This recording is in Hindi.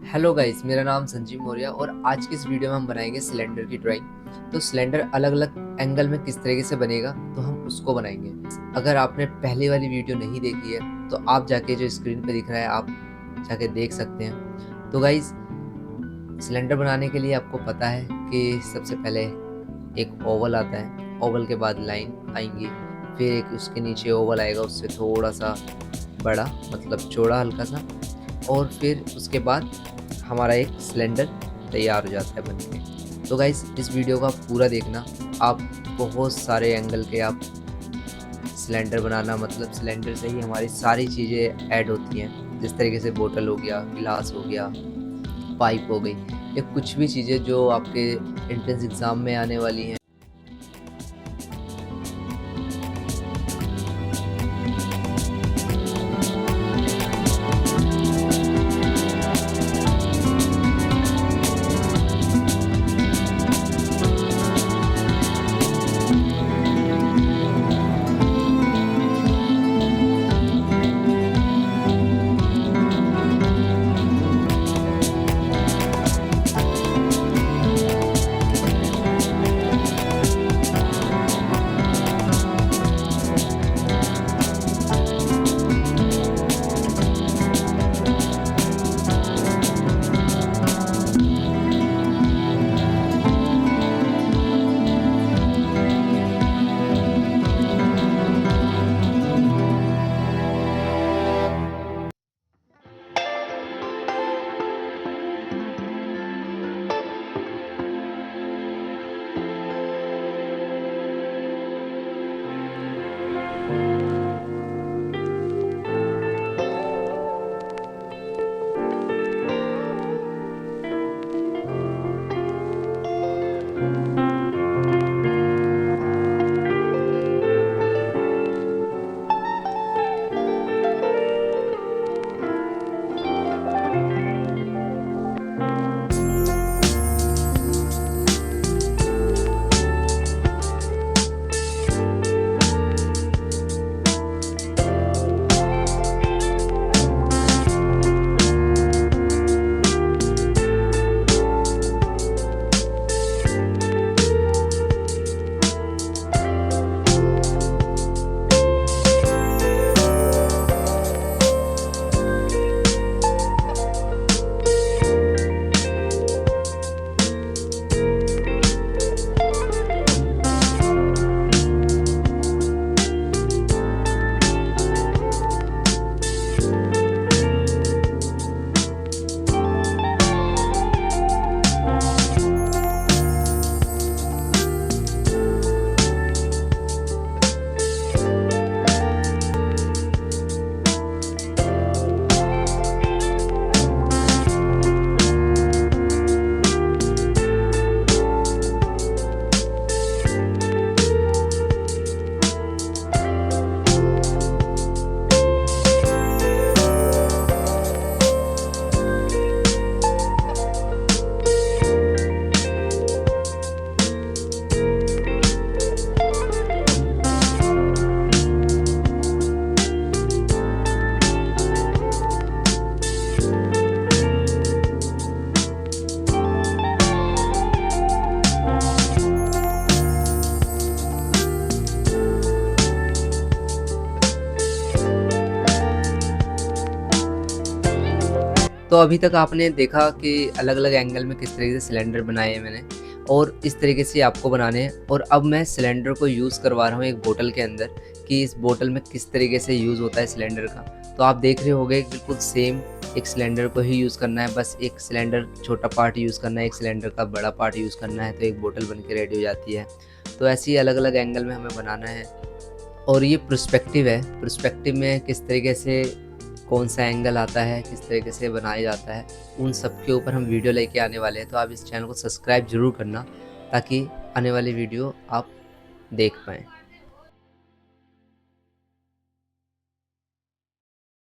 हेलो गाइस, मेरा नाम संजीव मौर्य और आज की इस वीडियो में हम बनाएंगे सिलेंडर की ड्राइंग। तो सिलेंडर अलग अलग एंगल में किस तरीके से बनेगा तो हम उसको बनाएंगे। अगर आपने पहले वाली वीडियो नहीं देखी है तो आप जाके जो स्क्रीन पे दिख रहा है आप जाके देख सकते हैं। तो गाइस, सिलेंडर बनाने के लिए आपको पता है कि सबसे पहले एक ओवल आता है, ओवल के बाद लाइन आएंगी, फिर एक उसके नीचे ओवल आएगा, उससे थोड़ा सा बड़ा मतलब चौड़ा हल्का सा, और फिर उसके बाद हमारा एक सिलेंडर तैयार हो जाता है बन के। तो गाइस, इस वीडियो का पूरा देखना, आप बहुत सारे एंगल के आप सिलेंडर बनाना, मतलब सिलेंडर से ही हमारी सारी चीज़ें ऐड होती हैं, जिस तरीके से बोतल हो गया, गिलास हो गया, पाइप हो गई, या कुछ भी चीज़ें जो आपके एंट्रेंस एग्ज़ाम में आने वाली हैं। तो अभी तक आपने देखा कि अलग अलग एंगल में किस तरीके से सिलेंडर बनाए हैं मैंने, और इस तरीके से आपको बनाने हैं। और अब मैं सिलेंडर को यूज़ करवा रहा हूँ एक बोतल के अंदर, कि इस बोतल में किस तरीके से यूज़ होता है सिलेंडर का। तो आप देख रहे होंगे बिल्कुल सेम एक सिलेंडर को ही यूज़ करना है, बस एक सिलेंडर छोटा पार्ट यूज़ करना है, एक सिलेंडर का बड़ा पार्ट यूज़ करना है, तो एक बोतल बन के रेडी हो जाती है। तो ऐसे ही अलग अलग एंगल में हमें बनाना है। और ये पर्सपेक्टिव है, पर्सपेक्टिव में किस तरीके से कौन सा एंगल आता है, किस तरीके से बनाया जाता है, उन सब के ऊपर हम वीडियो लेके आने वाले हैं। तो आप इस चैनल को सब्सक्राइब ज़रूर करना ताकि आने वाली वीडियो आप देख पाएँ।